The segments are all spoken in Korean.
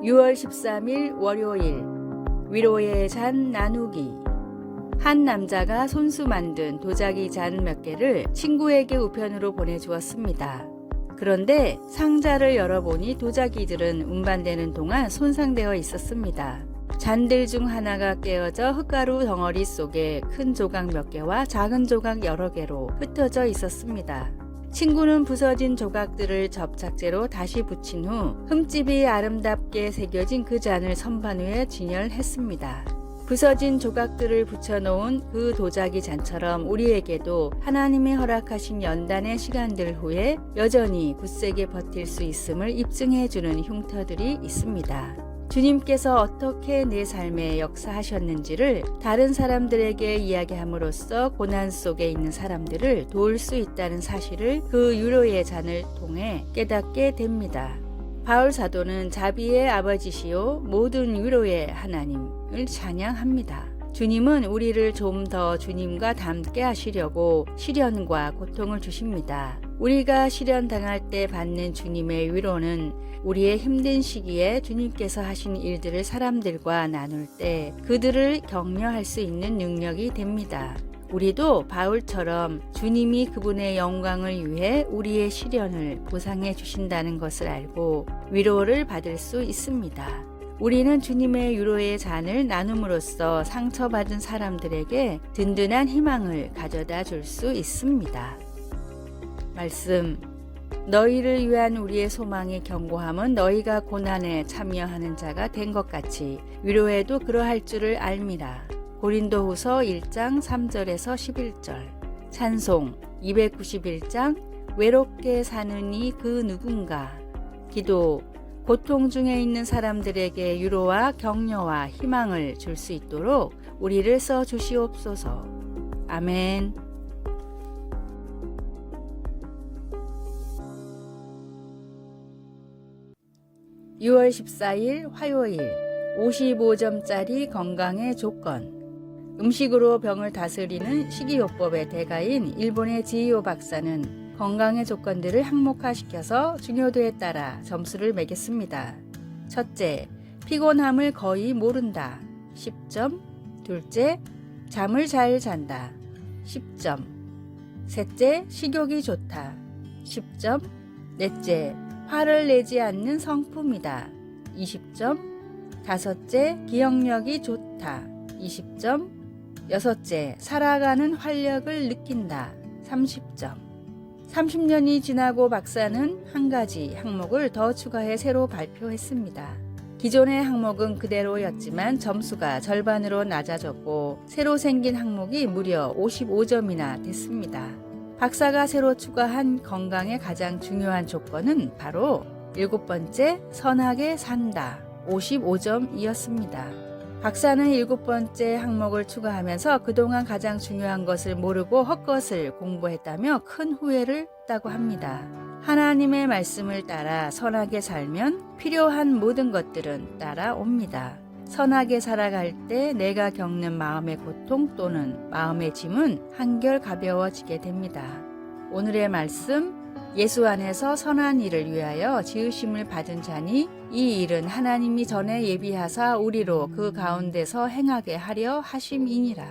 6월 13일 월요일 위로의 잔 나누기. 한 남자가 손수 만든 도자기 잔 몇 개를 친구에게 우편으로 보내주었습니다. 그런데 상자를 열어보니 도자기들은 운반되는 동안 손상되어 있었습니다. 잔들 중 하나가 깨어져 흙가루 덩어리 속에 큰 조각 몇 개와 작은 조각 여러 개로 흩어져 있었습니다. 친구는 부서진 조각들을 접착제로 다시 붙인 후 흠집이 아름답게 새겨진 그 잔을 선반 위에 진열했습니다. 부서진 조각들을 붙여놓은 그 도자기 잔처럼 우리에게도 하나님이 허락하신 연단의 시간들 후에 여전히 굳세게 버틸 수 있음을 입증해주는 흉터들이 있습니다. 주님께서 어떻게 내 삶에 역사하셨는지를 다른 사람들에게 이야기함으로써 고난 속에 있는 사람들을 도울 수 있다는 사실을 그 위로의 잔을 통해 깨닫게 됩니다. 바울 사도는 자비의 아버지시요 모든 위로의 하나님을 찬양합니다. 주님은 우리를 좀 더 주님과 닮게 하시려고 시련과 고통을 주십니다. 우리가 시련당할 때 받는 주님의 위로는 우리의 힘든 시기에 주님께서 하신 일들을 사람들과 나눌 때 그들을 격려할 수 있는 능력이 됩니다. 우리도 바울처럼 주님이 그분의 영광을 위해 우리의 시련을 보상해 주신다는 것을 알고 위로를 받을 수 있습니다. 우리는 주님의 위로의 잔을 나눔으로써 상처받은 사람들에게 든든한 희망을 가져다 줄 수 있습니다. 말씀. 너희를 위한 우리의 소망의 견고함은 너희가 고난에 참여하는 자가 된 것 같이 위로에도 그러할 줄을 알미라. 고린도후서 1장 3절에서 11절. 찬송 291장 외롭게 사는 이 그 누군가. 기도. 고통 중에 있는 사람들에게 위로와 격려와 희망을 줄 수 있도록 우리를 써 주시옵소서. 아멘. (6월 14일) 화요일 55점짜리 건강의 조건. 음식으로 병을 다스리는 식이요법의 대가인 일본의 지이오 박사는 건강의 조건들을 항목화시켜서 중요도에 따라 점수를 매겼습니다. 첫째, 피곤함을 거의 모른다. 10점. 둘째, 잠을 잘 잔다. 10점. 셋째, 식욕이 좋다. 10점. 넷째, 화를 내지 않는 성품이다. 20점. 다섯째, 기억력이 좋다. 20점. 여섯째, 살아가는 활력을 느낀다. 30점. 30년이 지나고 박사는 한 가지 항목을 더 추가해 새로 발표했습니다. 기존의 항목은 그대로였지만 점수가 절반으로 낮아졌고 새로 생긴 항목이 무려 55점이나 됐습니다. 박사가 새로 추가한 건강의 가장 중요한 조건은 바로 7번째, 선하게 산다. 55점이었습니다. 박사는 7번째 항목을 추가하면서 그동안 가장 중요한 것을 모르고 헛것을 공부했다며 큰 후회를 했다고 합니다. 하나님의 말씀을 따라 선하게 살면 필요한 모든 것들은 따라옵니다. 선하게 살아갈 때 내가 겪는 마음의 고통 또는 마음의 짐은 한결 가벼워지게 됩니다. 오늘의 말씀. 예수 안에서 선한 일을 위하여 지으심을 받은 자니 이 일은 하나님이 전에 예비하사 우리로 그 가운데서 행하게 하려 하심이니라.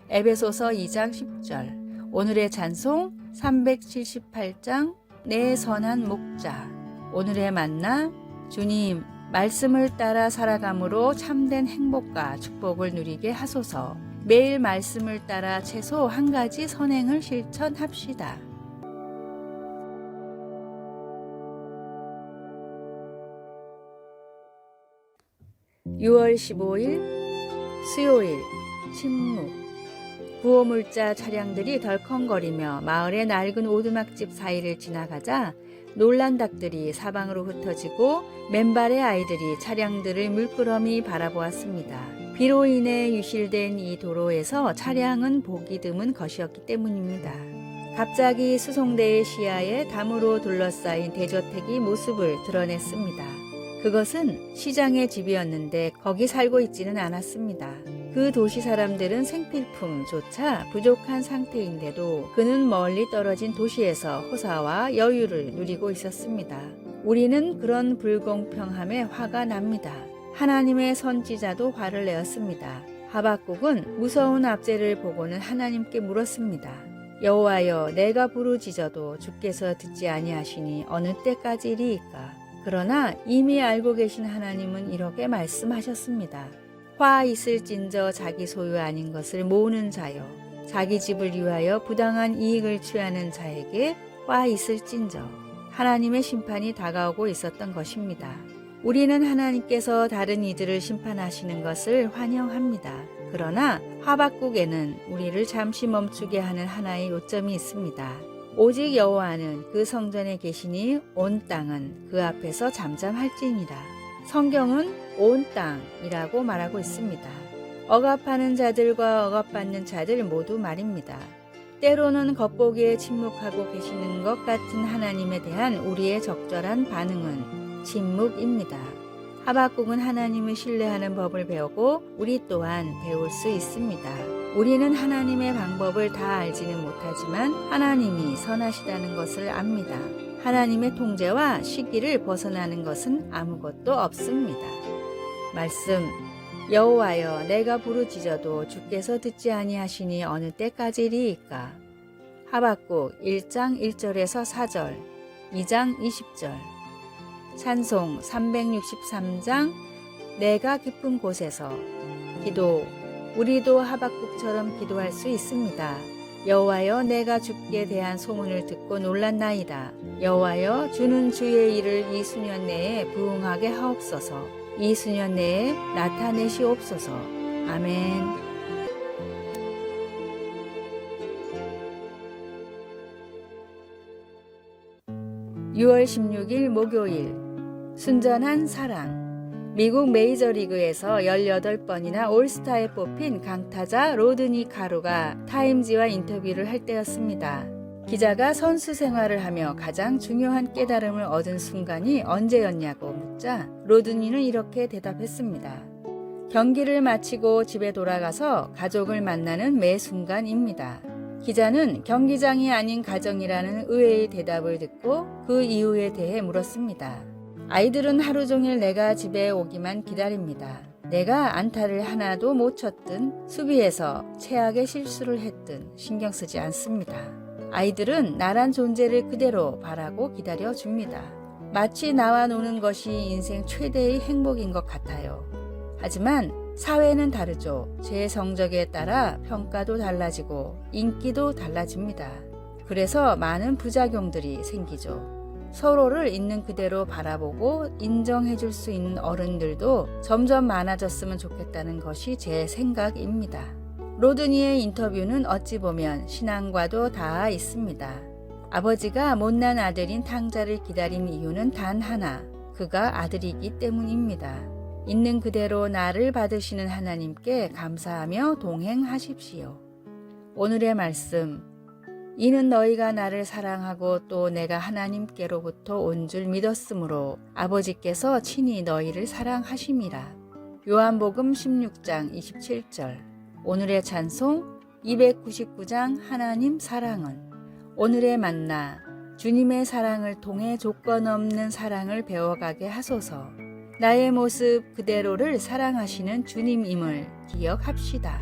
에베소서 2장 10절. 오늘의 찬송 378장 내 선한 목자. 오늘의 만나. 주님, 말씀을 따라 살아감으로 참된 행복과 축복을 누리게 하소서. 매일 말씀을 따라 최소 한 가지 선행을 실천합시다. 6월 15일 수요일 침묵. 구호물자 차량들이 덜컹거리며 마을의 낡은 오두막집 사이를 지나가자 놀란 닭들이 사방으로 흩어지고 맨발의 아이들이 차량들을 물끄러미 바라보았습니다. 비로 인해 유실된 이 도로에서 차량은 보기 드문 것이었기 때문입니다. 갑자기 수송대의 시야에 담으로 둘러싸인 대저택이 모습을 드러냈습니다. 그것은 시장의 집이었는데 거기 살고 있지는 않았습니다. 그 도시 사람들은 생필품조차 부족한 상태인데도 그는 멀리 떨어진 도시에서 호사와 여유를 누리고 있었습니다. 우리는 그런 불공평함에 화가 납니다. 하나님의 선지자도 화를 내었습니다. 하박국은 무서운 압제를 보고는 하나님께 물었습니다. 여호와여, 내가 부르짖어도 주께서 듣지 아니하시니 어느 때까지리이까? 그러나 이미 알고 계신 하나님은 이렇게 말씀하셨습니다. 화 있을진저 자기 소유 아닌 것을 모으는 자여, 자기 집을 위하여 부당한 이익을 취하는 자에게 화 있을진저. 하나님의 심판이 다가오고 있었던 것입니다. 우리는 하나님께서 다른 이들을 심판하시는 것을 환영합니다. 그러나 하박국에는 우리를 잠시 멈추게 하는 하나의 요점이 있습니다. 오직 여호와는 그 성전에 계시니 온 땅은 그 앞에서 잠잠할지니라. 성경은 온 땅이라고 말하고 있습니다. 억압하는 자들과 억압받는 자들 모두 말입니다. 때로는 겉보기에 침묵하고 계시는 것 같은 하나님에 대한 우리의 적절한 반응은 침묵입니다. 하박국은 하나님을 신뢰하는 법을 배우고 우리 또한 배울 수 있습니다. 우리는 하나님의 방법을 다 알지는 못하지만 하나님이 선하시다는 것을 압니다. 하나님의 통제와 시기를 벗어나는 것은 아무것도 없습니다. 말씀, 여호와여, 내가 부르짖어도 주께서 듣지 아니하시니 어느 때까지리이까? 하박국 1장 1절에서 4절, 2장 20절. 찬송 363장 내가 깊은 곳에서 기도. 우리도 하박국처럼 기도할 수 있습니다. 여호와여, 내가 주께 대한 소문을 듣고 놀랐나이다. 여호와여, 주는 주의 일을 이 수년 내에 부응하게 하옵소서. 이 수년 내에 나타내시옵소서. 아멘. 6월 16일 목요일 순전한 사랑. 미국 메이저리그에서 18번이나 올스타에 뽑힌 강타자 로드니 카루가 타임지와 인터뷰를 할 때였습니다. 기자가 선수 생활을 하며 가장 중요한 깨달음을 얻은 순간이 언제였냐고 묻자 로드니는 이렇게 대답했습니다. 경기를 마치고 집에 돌아가서 가족을 만나는 매 순간입니다. 기자는 경기장이 아닌 가정이라는 의외의 대답을 듣고 그 이유에 대해 물었습니다. 아이들은 하루 종일 내가 집에 오기만 기다립니다. 내가 안타를 하나도 못 쳤든 수비에서 최악의 실수를 했든 신경 쓰지 않습니다. 아이들은 나란 존재를 그대로 바라고 기다려줍니다. 마치 나와 노는 것이 인생 최대의 행복인 것 같아요. 하지만 사회는 다르죠. 제 성적에 따라 평가도 달라지고 인기도 달라집니다. 그래서 많은 부작용들이 생기죠. 서로를 있는 그대로 바라보고 인정해줄 수 있는 어른들도 점점 많아졌으면 좋겠다는 것이 제 생각입니다. 로드니의 인터뷰는 어찌 보면 신앙과도 닿아 있습니다. 아버지가 못난 아들인 탕자를 기다린 이유는 단 하나, 그가 아들이기 때문입니다. 있는 그대로 나를 받으시는 하나님께 감사하며 동행하십시오. 오늘의 말씀, 이는 너희가 나를 사랑하고 또 내가 하나님께로부터 온 줄 믿었으므로 아버지께서 친히 너희를 사랑하심이라. 요한복음 16장 27절. 오늘의 찬송 299장 하나님 사랑은. 오늘의 만나, 주님의 사랑을 통해 조건 없는 사랑을 배워가게 하소서. 나의 모습 그대로를 사랑하시는 주님임을 기억합시다.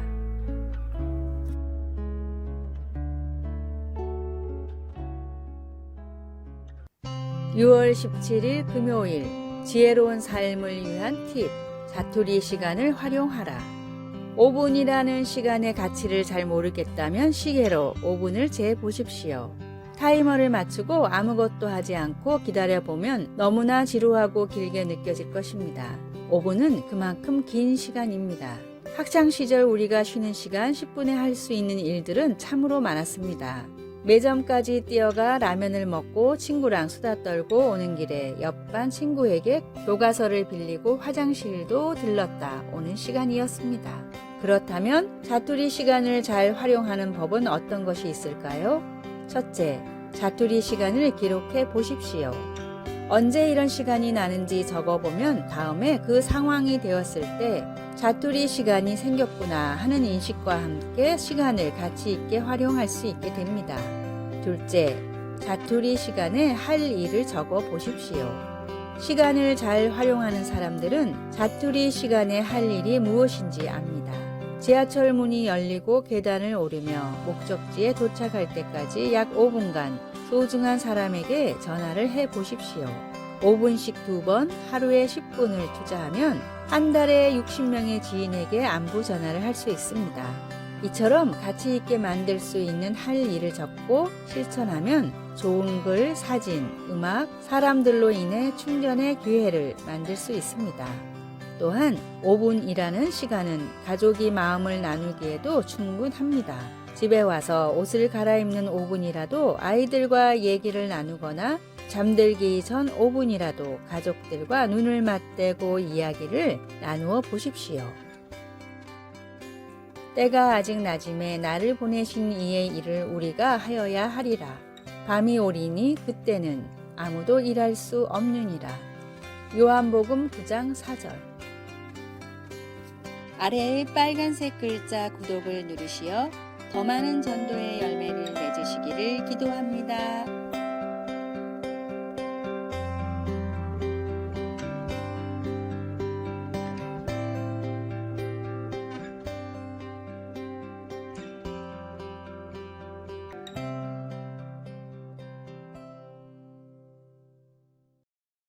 6월 17일 금요일 지혜로운 삶을 위한 팁, 자투리 시간을 활용하라. 5분이라는 시간의 가치를 잘 모르겠다면 시계로 5분을 재보십시오. 타이머를 맞추고 아무것도 하지 않고 기다려보면 너무나 지루하고 길게 느껴질 것입니다. 5분은 그만큼 긴 시간입니다. 학창시절 우리가 쉬는 시간 10분에 할 수 있는 일들은 참으로 많았습니다. 매점까지 뛰어가 라면을 먹고 친구랑 수다 떨고 오는 길에 옆반 친구에게 교과서를 빌리고 화장실도 들렀다 오는 시간이었습니다. 그렇다면 자투리 시간을 잘 활용하는 법은 어떤 것이 있을까요? 첫째, 자투리 시간을 기록해 보십시오. 언제 이런 시간이 나는지 적어보면 다음에 그 상황이 되었을 때 자투리 시간이 생겼구나 하는 인식과 함께 시간을 가치 있게 활용할 수 있게 됩니다. 둘째, 자투리 시간에 할 일을 적어 보십시오. 시간을 잘 활용하는 사람들은 자투리 시간에 할 일이 무엇인지 압니다. 지하철 문이 열리고 계단을 오르며 목적지에 도착할 때까지 약 5분간 소중한 사람에게 전화를 해 보십시오. 5분씩 2번 하루에 10분을 투자하면 한 달에 60명의 지인에게 안부 전화를 할 수 있습니다. 이처럼 가치 있게 만들 수 있는 할 일을 적고 실천하면 좋은 글, 사진, 음악, 사람들로 인해 충전의 기회를 만들 수 있습니다. 또한 5분이라는 시간은 가족이 마음을 나누기에도 충분합니다. 집에 와서 옷을 갈아입는 5분이라도 아이들과 얘기를 나누거나 잠들기 전 5분이라도 가족들과 눈을 맞대고 이야기를 나누어 보십시오. 때가 아직 낮음에 나를 보내신 이의 일을 우리가 하여야 하리라. 밤이 오리니 그때는 아무도 일할 수 없느니라. 요한복음 9장 4절. 아래의 빨간색 글자 구독을 누르시어 더 많은 전도의 열매를 맺으시기를 기도합니다.